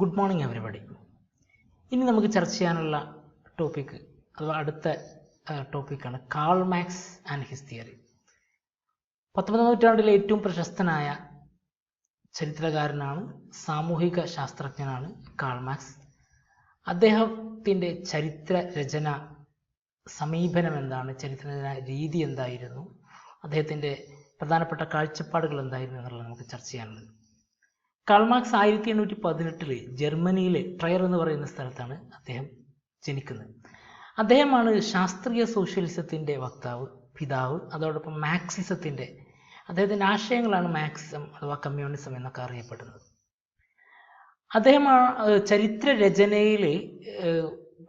Good morning everybody. ഇനി നമുക്ക് ചർച്ച ചെയ്യാനുള്ള ടോപ്പിക് അഥവാ അടുത്ത ടോപ്പിക്കാണ് Karl Marx and his theory. 19ാം നൂറ്റാണ്ടിലെ ഏറ്റവും പ്രശസ്തനായ ചരിത്രകാരനാണ്, സാമൂഹിക ശാസ്ത്രജ്ഞനാണ് കാൾ മാക്സ്. അദ്ദേഹത്തിൻ്റെ ചരിത്ര രചന സമീപനം എന്താണ്, ചരിത്രരചന രീതി എന്തായിരുന്നു, അദ്ദേഹത്തിൻ്റെ പ്രധാനപ്പെട്ട കാഴ്ചപ്പാടുകൾ എന്തായിരുന്നു എന്നുള്ളത് നമുക്ക് ചർച്ച ചെയ്യാനുള്ളത്. കാൾ മാക്സ് 1818 ജർമ്മനിയിലെ ട്രയർ എന്ന് പറയുന്ന സ്ഥലത്താണ് അദ്ദേഹം ജനിക്കുന്നത്. അദ്ദേഹമാണ് ശാസ്ത്രീയ സോഷ്യലിസത്തിൻ്റെ വക്താവ്, പിതാവ്. അതോടൊപ്പം മാക്സിസത്തിൻ്റെ, അദ്ദേഹത്തിൻ്റെ ആശയങ്ങളാണ് മാക്സിസം അഥവാ കമ്മ്യൂണിസം എന്നൊക്കെ അറിയപ്പെടുന്നത്. അദ്ദേഹമാണ് ചരിത്ര രചനയിൽ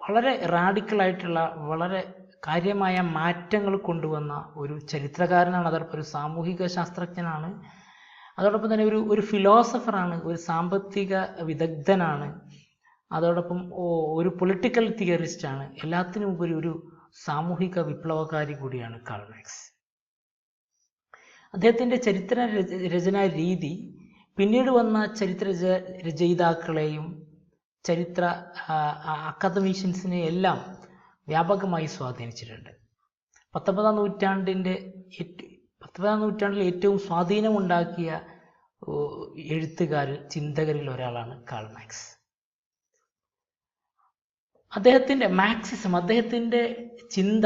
വളരെ റാഡിക്കലായിട്ടുള്ള, വളരെ കാര്യമായ മാറ്റങ്ങൾ കൊണ്ടുവന്ന ഒരു ചരിത്രകാരനാണ്. അതോടൊപ്പം ഒരു സാമൂഹിക ശാസ്ത്രജ്ഞനാണ്. അതോടൊപ്പം തന്നെ ഒരു ഫിലോസഫറാണ്, ഒരു സാമ്പത്തിക വിദഗ്ധനാണ്, അതോടൊപ്പം ഒരു പൊളിറ്റിക്കൽ തിയറിസ്റ്റാണ്. എല്ലാത്തിനും ഉപരി ഒരു സാമൂഹിക വിപ്ലവകാരി കൂടിയാണ് കാൾ മാക്സ്. അദ്ദേഹത്തിൻ്റെ ചരിത്ര രചനാ രീതി പിന്നീട് വന്ന ചരിത്ര രചയിതാക്കളെയും ചരിത്ര അക്കാദമീഷ്യൻസിനെ എല്ലാം വ്യാപകമായി സ്വാധീനിച്ചിട്ടുണ്ട്. 19ാം നൂറ്റാണ്ടിൽ ഏറ്റവും സ്വാധീനമുണ്ടാക്കിയ എഴുത്തുകാരിൽ, ചിന്തകരിൽ ഒരാളാണ് കാൾ മാക്സ്. അദ്ദേഹത്തിൻ്റെ മാക്സിസം, അദ്ദേഹത്തിൻ്റെ ചിന്ത,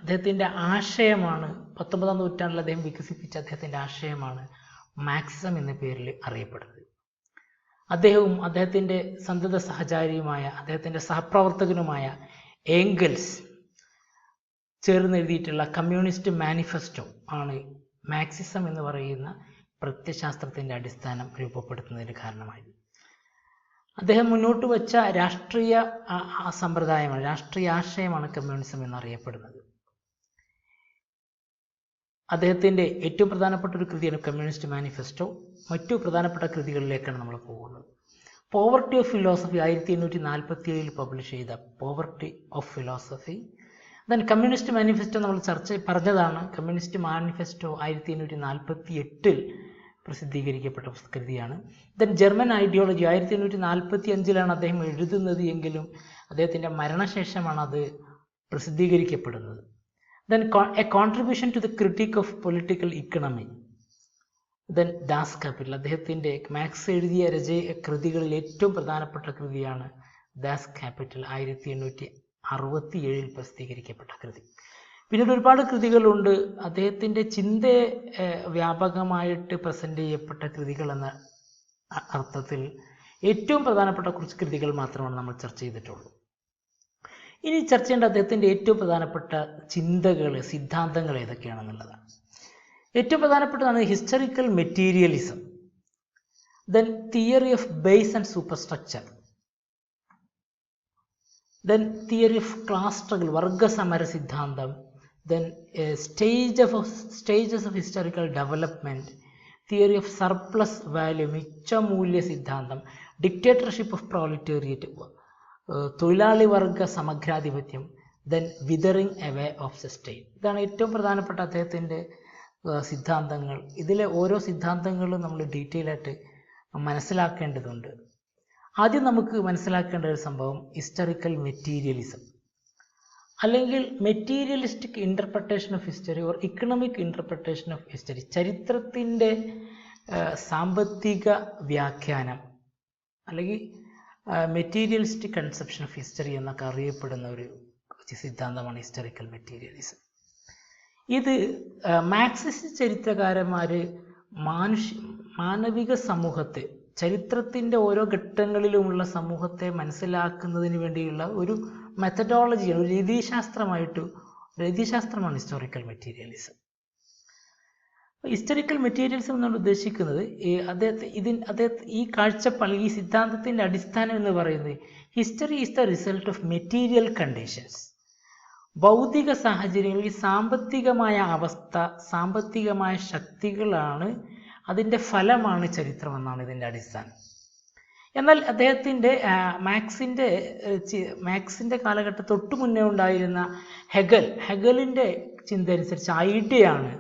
അദ്ദേഹത്തിൻ്റെ ആശയമാണ് 19ാം നൂറ്റാണ്ടിൽ അദ്ദേഹം വികസിപ്പിച്ച അദ്ദേഹത്തിൻ്റെ ആശയമാണ് മാക്സിസം എന്ന പേരിൽ അറിയപ്പെടുന്നത്. അദ്ദേഹവും അദ്ദേഹത്തിൻ്റെ സന്തത സഹചാരിയുമായ, അദ്ദേഹത്തിൻ്റെ സഹപ്രവർത്തകനുമായ ഏംഗൽസ് ചേർന്ന് എഴുതിയിട്ടുള്ള കമ്മ്യൂണിസ്റ്റ് മാനിഫെസ്റ്റോ ആണ് മാക്സിസം എന്ന് പറയുന്ന പ്രത്യയശാസ്ത്രത്തിൻ്റെ അടിസ്ഥാനം രൂപപ്പെടുത്തുന്നതിന് കാരണമായി. അദ്ദേഹം മുന്നോട്ട് വച്ച രാഷ്ട്രീയ സമ്പ്രദായമാണ്, രാഷ്ട്രീയ ആശയമാണ് കമ്മ്യൂണിസം എന്നറിയപ്പെടുന്നത്. അദ്ദേഹത്തിൻ്റെ ഏറ്റവും പ്രധാനപ്പെട്ട ഒരു കൃതിയാണ് കമ്മ്യൂണിസ്റ്റ് മാനിഫെസ്റ്റോ. മറ്റു പ്രധാനപ്പെട്ട കൃതികളിലേക്കാണ് നമ്മൾ പോകുന്നത്. പോവർട്ടി ഓഫ് ഫിലോസഫി 1847 പബ്ലിഷ് ചെയ്ത poverty of philosophy. Then communist manifesto നമ്മൾ പറഞ്ഞതാണ്. കമ്മ്യൂണിസ്റ്റ് മാനിഫെസ്റ്റോ 1848 പ്രസിദ്ധീകരിക്കപ്പെട്ട കൃതിയാണ്. ദെൻ ജർമ്മൻ ഐഡിയോളജി 1845 അദ്ദേഹം എഴുതുന്നത് എങ്കിലും അദ്ദേഹത്തിൻ്റെ മരണശേഷമാണ് അത് പ്രസിദ്ധീകരിക്കപ്പെടുന്നത്. Then a contribution to the critique of political economy. Then Das Kapital, അദ്ദേഹത്തിൻ്റെ മാക്സ് എഴുതിയ കൃതികളിൽ ഏറ്റവും പ്രധാനപ്പെട്ട കൃതിയാണ് ദാസ് ക്യാപിറ്റൽ, 1867 പ്രസിദ്ധീകരിക്കപ്പെട്ട കൃതി. പിന്നീട് ഒരുപാട് കൃതികളുണ്ട്. അദ്ദേഹത്തിൻ്റെ ചിന്തയെ വ്യാപകമായിട്ട് പ്രസൻറ്റ് ചെയ്യപ്പെട്ട കൃതികൾ എന്ന അർത്ഥത്തിൽ ഏറ്റവും പ്രധാനപ്പെട്ട കുറച്ച് കൃതികൾ മാത്രമാണ് നമ്മൾ ചർച്ച ചെയ്തിട്ടുള്ളൂ. ഇനി ചർച്ച ചെയ്യേണ്ട അദ്ദേഹത്തിൻ്റെ ഏറ്റവും പ്രധാനപ്പെട്ട ചിന്തകൾ, സിദ്ധാന്തങ്ങൾ ഏതൊക്കെയാണെന്നുള്ളതാണ്. ഏറ്റവും പ്രധാനപ്പെട്ടതാണ് historical materialism, then theory of base and superstructure, then theory of class struggle, വർഗസമര സിദ്ധാന്തം, then stages of historical development, theory of surplus value, മിച്ചമൂല്യ സിദ്ധാന്തം, ഡിക്റ്റേറ്റർഷിപ്പ് ഓഫ് പ്രോലിറ്റേറിയറ്റ്, തൊഴിലാളി വർഗ സമഗ്രാധിപത്യം, then withering away of the state. ഇതാണ് ഏറ്റവും പ്രധാനപ്പെട്ട അദ്ദേഹത്തിൻ്റെ സിദ്ധാന്തങ്ങൾ. ഇതിലെ ഓരോ സിദ്ധാന്തങ്ങളും നമ്മൾ ഡീറ്റെയിൽ ആയിട്ട് മനസ്സിലാക്കേണ്ടതുണ്ട്. ആദ്യം നമുക്ക് മനസ്സിലാക്കേണ്ട ഒരു സംഭവം ഹിസ്റ്ററിക്കൽ മെറ്റീരിയലിസം, അല്ലെങ്കിൽ materialistic interpretation of history or economic interpretation of history. ചരിത്രത്തിൻ്റെ സാമ്പത്തിക വ്യാഖ്യാനം, അല്ലെങ്കിൽ മെറ്റീരിയലിസ്റ്റിക് കൺസെപ്ഷൻ ഓഫ് ഹിസ്റ്ററി എന്നൊക്കെ അറിയപ്പെടുന്ന ഒരു സിദ്ധാന്തമാണ് ഹിസ്റ്ററിക്കൽ മെറ്റീരിയലിസം. ഇത് മാർക്സിസ്റ്റ് ചരിത്രകാരന്മാർ മാനവിക സമൂഹത്തെ, ചരിത്രത്തിൻ്റെ ഓരോ ഘട്ടങ്ങളിലുമുള്ള സമൂഹത്തെ മനസ്സിലാക്കുന്നതിന് വേണ്ടിയുള്ള ഒരു മെത്തഡോളജിയാണ്, ഒരു രീതിശാസ്ത്രമാണ് ഹിസ്റ്റോറിക്കൽ മെറ്റീരിയലിസം. ഹിസ്റ്ററിക്കൽ മെറ്റീരിയലിസം എന്നാണ് ഉദ്ദേശിക്കുന്നത്, ഈ കാഴ്ചപ്പാട്, ഈ സിദ്ധാന്തത്തിൻ്റെ അടിസ്ഥാനം എന്ന് പറയുന്നത് history is the result of material conditions. ഭൗതിക സാഹചര്യങ്ങളിൽ സാമ്പത്തികമായ അവസ്ഥ, സാമ്പത്തികമായ ശക്തികളാണ് അതിൻ്റെ ഫലമാണ് ചരിത്രം എന്നാണ് ഇതിൻ്റെ അടിസ്ഥാനം. എന്നാൽ അദ്ദേഹത്തിൻ്റെ മാക്സിൻ്റെ കാലഘട്ടം തൊട്ട് മുന്നേ ഉണ്ടായിരുന്ന ഹെഗലിൻ്റെ ചിന്ത അനുസരിച്ച് ഐഡിയയാണ്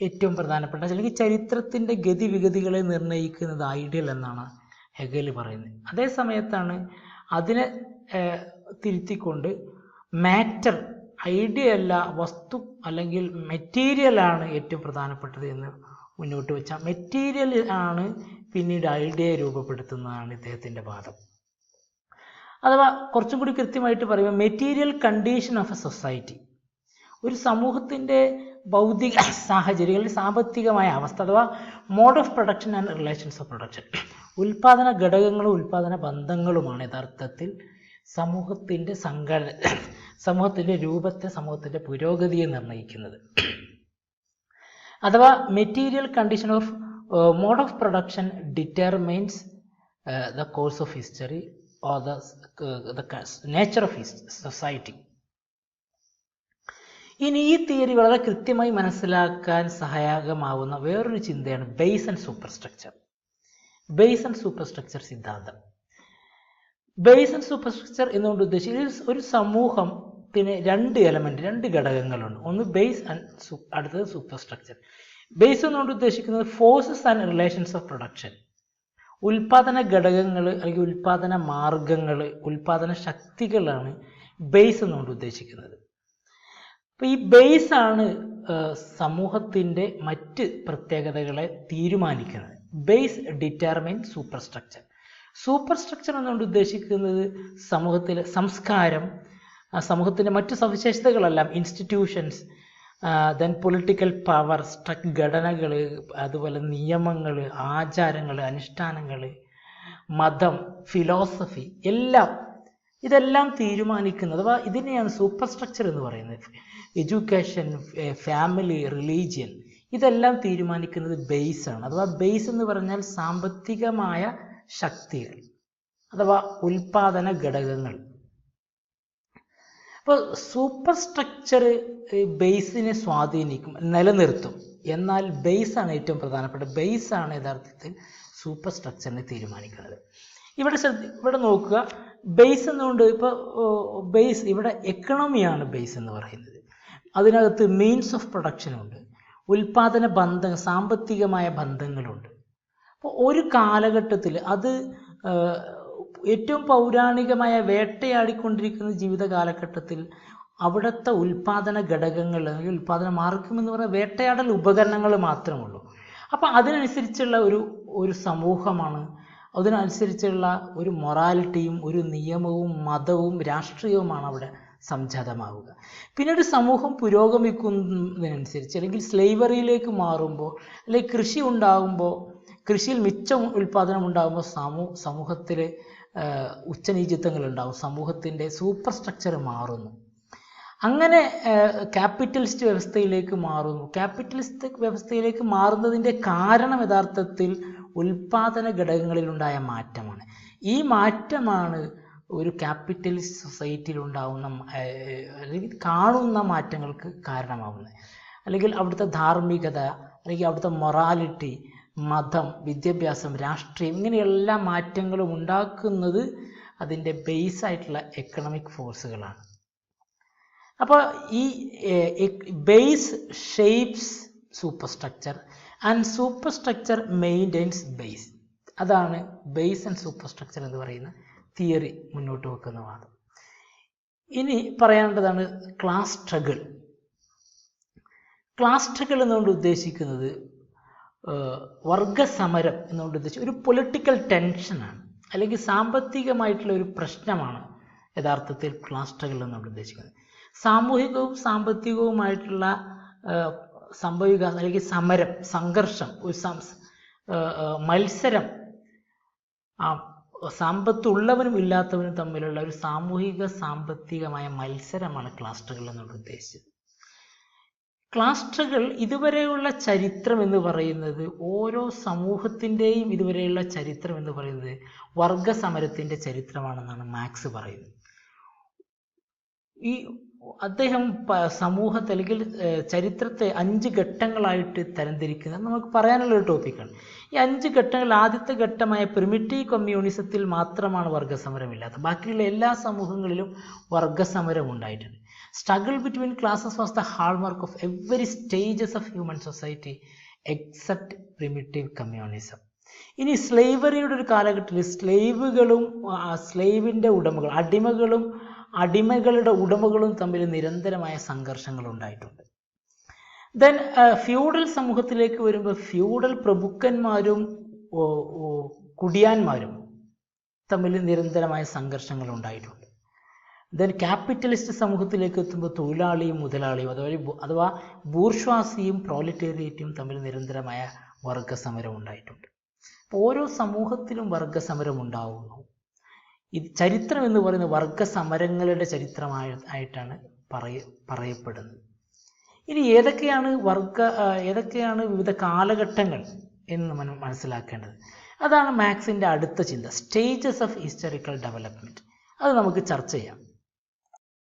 ഏറ്റവും പ്രധാനപ്പെട്ട, അല്ലെങ്കിൽ ചരിത്രത്തിൻ്റെ ഗതിവിഗതികളെ നിർണ്ണയിക്കുന്നത് ഐഡിയൽ എന്നാണ് ഹെഗൽ പറയുന്നത്. അതേ സമയത്താണ് അതിനെ തിരുത്തിക്കൊണ്ട് മാറ്റർ, ഐഡിയ അല്ല വസ്തു അല്ലെങ്കിൽ മെറ്റീരിയലാണ് ഏറ്റവും പ്രധാനപ്പെട്ടത് എന്ന് മുന്നോട്ട് വെച്ചാൽ മെറ്റീരിയൽ ആണ് പിന്നീട് ഐഡിയ രൂപപ്പെടുത്തുന്നതാണ് ഇദ്ദേഹത്തിൻ്റെ വാദം. അഥവാ കുറച്ചും കൂടി കൃത്യമായിട്ട് പറയുമ്പോൾ material condition of a society, ഒരു സമൂഹത്തിൻ്റെ ഭൗതിക സാഹചര്യങ്ങളിൽ സാമ്പത്തികമായ അവസ്ഥ അഥവാ mode of production and relations of production, ഉൽപാദന ഘടകങ്ങളും ഉൽപാദന ബന്ധങ്ങളുമാണ് യഥാർത്ഥത്തിൽ സമൂഹത്തിൻ്റെ സമൂഹത്തിൻ്റെ രൂപത്തെ, സമൂഹത്തിൻ്റെ പുരോഗതിയെ നിർണ്ണയിക്കുന്നത്. അഥവാ material condition of mode of production determines the course of history or the nature of society. ഇനി ഈ തിയറി വളരെ കൃത്യമായി മനസ്സിലാക്കാൻ സഹായകമാവുന്ന വേറൊരു ചിന്തയാണ് base and superstructure. Base and superstructure സിദ്ധാന്തം. ബേസ് ആൻഡ് സൂപ്പർ സ്ട്രക്ചർ എന്നുകൊണ്ട് ഉദ്ദേശിക്കുന്നത് ഒരു സമൂഹത്തിന് രണ്ട് ഘടകങ്ങളുണ്ട്. ഒന്ന് ബേസ് ആൻഡ് അടുത്തത് സൂപ്പർ സ്ട്രക്ചർ. ബേസ് എന്നുകൊണ്ട് ഉദ്ദേശിക്കുന്നത് forces and relations of production, ഉൽപാദന ഘടകങ്ങൾ അല്ലെങ്കിൽ ഉൽപാദന മാർഗങ്ങൾ, ഉൽപാദന ശക്തികളാണ് ബേസ് എന്നുകൊണ്ട് ഉദ്ദേശിക്കുന്നത്. അപ്പോൾ ഈ ബേസ് ആണ് സമൂഹത്തിൻ്റെ മറ്റ് പ്രത്യേകതകളെ തീരുമാനിക്കുന്നത്. Base determine super structure. Super structure എന്നുകൊണ്ട് ഉദ്ദേശിക്കുന്നത് സമൂഹത്തിലെ സംസ്കാരം, സമൂഹത്തിൻ്റെ മറ്റു സവിശേഷതകളെല്ലാം, ഇൻസ്റ്റിറ്റ്യൂഷൻസ്, ദെൻ പൊളിറ്റിക്കൽ പവർ, ഘടനകൾ, അതുപോലെ നിയമങ്ങൾ, ആചാരങ്ങൾ, അനുഷ്ഠാനങ്ങൾ, മതം, ഫിലോസഫി, ഇതെല്ലാം തീരുമാനിക്കുന്നത്. അഥവാ ഇതിനെയാണ് സൂപ്പർ സ്ട്രക്ചർ എന്ന് പറയുന്നത്. എഡ്യൂക്കേഷൻ, ഫാമിലി, റിലീജിയൻ, ഇതെല്ലാം തീരുമാനിക്കുന്നത് ബേസ് ആണ്. അഥവാ ബേസ് എന്ന് പറഞ്ഞാൽ സാമ്പത്തികമായ ശക്തികൾ അഥവാ ഉൽപാദന ഘടകങ്ങൾ. അപ്പോൾ സൂപ്പർ സ്ട്രക്ചർ ബേസിനെ സ്വാധീനിക്കും, നിലനിർത്തും. എന്നാൽ ബേസ് ആണ് ഏറ്റവും പ്രധാനപ്പെട്ട. ബേസ് ആണ് യഥാർത്ഥത്തിൽ സൂപ്പർ സ്ട്രക്ചറിനെ തീരുമാനിക്കുന്നത്. ഇവിടെ നോക്കുക, ബേസ് എന്നുകൊണ്ട് ഇപ്പോൾ ബേസ് ഇവിടെ എക്കണോമിയാണ് ബേസ് എന്ന് പറയുന്നത്. അതിനകത്ത് മീൻസ് ഓഫ് പ്രൊഡക്ഷനുണ്ട്, ഉൽപാദന ബന്ധങ്ങൾ, സാമ്പത്തികമായ ബന്ധങ്ങളുണ്ട്. അപ്പോൾ ഒരു കാലഘട്ടത്തിൽ അത് ഏറ്റവും പൗരാണികമായ വേട്ടയാടിക്കൊണ്ടിരിക്കുന്ന ജീവിത കാലഘട്ടത്തിൽ അവിടുത്തെ ഉൽപാദന ഘടകങ്ങൾ അല്ലെങ്കിൽ ഉൽപാദന മാർഗം എന്ന് പറയുന്ന വേട്ടയാടൽ ഉപകരണങ്ങൾ മാത്രമുള്ളൂ. അപ്പോൾ അതിനനുസരിച്ചുള്ള ഒരു സമൂഹമാണ്, അതിനനുസരിച്ചുള്ള ഒരു മൊറാലിറ്റിയും ഒരു നിയമവും മതവും രാഷ്ട്രീയവുമാണ് അവിടെ സംജാതമാവുക. പിന്നീട് സമൂഹം പുരോഗമിക്കുന്നതിനനുസരിച്ച് അല്ലെങ്കിൽ സ്ലേവറിയിലേക്ക് മാറുമ്പോൾ അല്ലെങ്കിൽ കൃഷി ഉണ്ടാകുമ്പോൾ, കൃഷിയിൽ മിച്ചം ഉൽപാദനം ഉണ്ടാകുമ്പോൾ സമൂഹത്തിൽ ഉച്ചനീചിത്വങ്ങൾ ഉണ്ടാകും, സമൂഹത്തിൻ്റെ സൂപ്പർ സ്ട്രക്ചർ മാറുന്നു. അങ്ങനെ ക്യാപിറ്റലിസ്റ്റ് വ്യവസ്ഥയിലേക്ക് മാറുന്നു. ക്യാപിറ്റലിസ്റ്റ് വ്യവസ്ഥയിലേക്ക് മാറുന്നതിൻ്റെ കാരണം യഥാർത്ഥത്തിൽ ഉൽപാദന ഘടകങ്ങളിലുണ്ടായ മാറ്റമാണ്. ഈ മാറ്റമാണ് ഒരു ക്യാപിറ്റലിസ്റ്റ് സൊസൈറ്റിയിൽ ഉണ്ടാകുന്ന അല്ലെങ്കിൽ കാണുന്ന മാറ്റങ്ങൾക്ക് കാരണമാവുന്നത്. അല്ലെങ്കിൽ അവിടുത്തെ ധാർമ്മികത, അല്ലെങ്കിൽ അവിടുത്തെ മൊറാലിറ്റി, മതം, വിദ്യാഭ്യാസം, രാഷ്ട്രീയം, ഇങ്ങനെയുള്ള മാറ്റങ്ങളും ഉണ്ടാക്കുന്നത് അതിൻ്റെ ബേസായിട്ടുള്ള എക്കണോമിക് ഫോഴ്സുകളാണ്. അപ്പോൾ ഈ base shapes super structure and super structure maintains base. അതാണ് ബേസ് ആൻഡ് സൂപ്പർ സ്ട്രക്ചർ എന്ന് പറയുന്ന തിയറി മുന്നോട്ട് വെക്കുന്ന വാദം. ഇനി പറയാനുള്ളതാണ് ക്ലാസ് സ്ട്രഗിൾ. ക്ലാസ് സ്ട്രഗിൾ എന്നുകൊണ്ട് ഉദ്ദേശിക്കുന്നത് വർഗസമരം എന്നുകൊണ്ട് ഉദ്ദേശിച്ച് ഒരു പൊളിറ്റിക്കൽ ടെൻഷനാണ്, അല്ലെങ്കിൽ സാമ്പത്തികമായിട്ടുള്ള ഒരു പ്രശ്നമാണ് യഥാർത്ഥത്തിൽ ക്ലാസ് സ്ട്രഗിൾ എന്നുകൊണ്ട് ഉദ്ദേശിക്കുന്നത്. സാമൂഹികവും സാമ്പത്തികവുമായിട്ടുള്ള സംഭവിക്കുക അല്ലെങ്കിൽ സമരം, സംഘർഷം, ഒരു മത്സരം, സമ്പത്തുള്ളവനും ഇല്ലാത്തവനും തമ്മിലുള്ള ഒരു സാമൂഹിക സാമ്പത്തികമായ മത്സരമാണ് ക്ലാസ് സ്ട്രഗിൾ എന്നുകൊണ്ട് ഉദ്ദേശിച്ചത്. ക്ലാസ് സ്ട്രഗിൾ ഇതുവരെയുള്ള ചരിത്രം എന്ന് പറയുന്നത്, ഓരോ സമൂഹത്തിൻ്റെയും ഇതുവരെയുള്ള ചരിത്രം എന്ന് പറയുന്നത് വർഗസമരത്തിൻ്റെ ചരിത്രമാണെന്നാണ് മാർക്സ് പറയുന്നത്. അദ്ദേഹം സമൂഹത്തെ അല്ലെങ്കിൽ ചരിത്രത്തെ 5 ഘട്ടങ്ങളായിട്ട് തരംതിരിക്കുന്നത് നമുക്ക് പറയാനുള്ളൊരു ടോപ്പിക്കാണ്. ഈ 5 ഘട്ടങ്ങൾ, ആദ്യത്തെ ഘട്ടമായ പ്രിമിറ്റീവ് കമ്മ്യൂണിസത്തിൽ മാത്രമാണ് വർഗസമരമില്ലാത്തത്. ബാക്കിയുള്ള എല്ലാ സമൂഹങ്ങളിലും വർഗസമരം ഉണ്ടായിട്ടുണ്ട്. Struggle between classes was the hallmark of every stages of human society except primitive communism. ഇനി സ്ലേവറിയുടെ ഒരു കാലഘട്ടത്തിൽ സ്ലേവുകളും സ്ലേവിൻ്റെ ഉടമകൾ അടിമകളുടെ ഉടമകളും തമ്മിൽ നിരന്തരമായ സംഘർഷങ്ങൾ ഉണ്ടായിട്ടുണ്ട്. ദെൻ ഫ്യൂഡൽ സമൂഹത്തിലേക്ക് വരുമ്പോൾ ഫ്യൂഡൽ പ്രഭുക്കന്മാരും കുടിയാന്മാരും തമ്മിൽ നിരന്തരമായ സംഘർഷങ്ങൾ ഉണ്ടായിട്ടുണ്ട്. ദെൻ ക്യാപിറ്റലിസ്റ്റ് സമൂഹത്തിലേക്ക് എത്തുമ്പോൾ തൊഴിലാളിയും മുതലാളിയും അഥവാ ബൂർഷ്വാസിയും പ്രോലറ്റേറിയറ്റും തമ്മിൽ നിരന്തരമായ വർഗസമരം ഉണ്ടായിട്ടുണ്ട്. അപ്പോൾ ഓരോ സമൂഹത്തിലും വർഗസമരം ഉണ്ടാവുന്നു. ഇത് ചരിത്രം എന്ന് പറയുന്നത് വർഗസമരങ്ങളുടെ ചരിത്രമായിട്ടാണ് പറയപ്പെടുന്നത്. ഇനി ഏതൊക്കെയാണ് വിവിധ കാലഘട്ടങ്ങൾ എന്ന് നമ്മൾ മനസ്സിലാക്കേണ്ടത്. അതാണ് മാക്സിൻ്റെ അടുത്ത ചിന്ത, സ്റ്റേജസ് ഓഫ് ഹിസ്റ്റോറിക്കൽ ഡെവലപ്മെൻറ്റ്. അത് നമുക്ക് ചർച്ച ചെയ്യാം.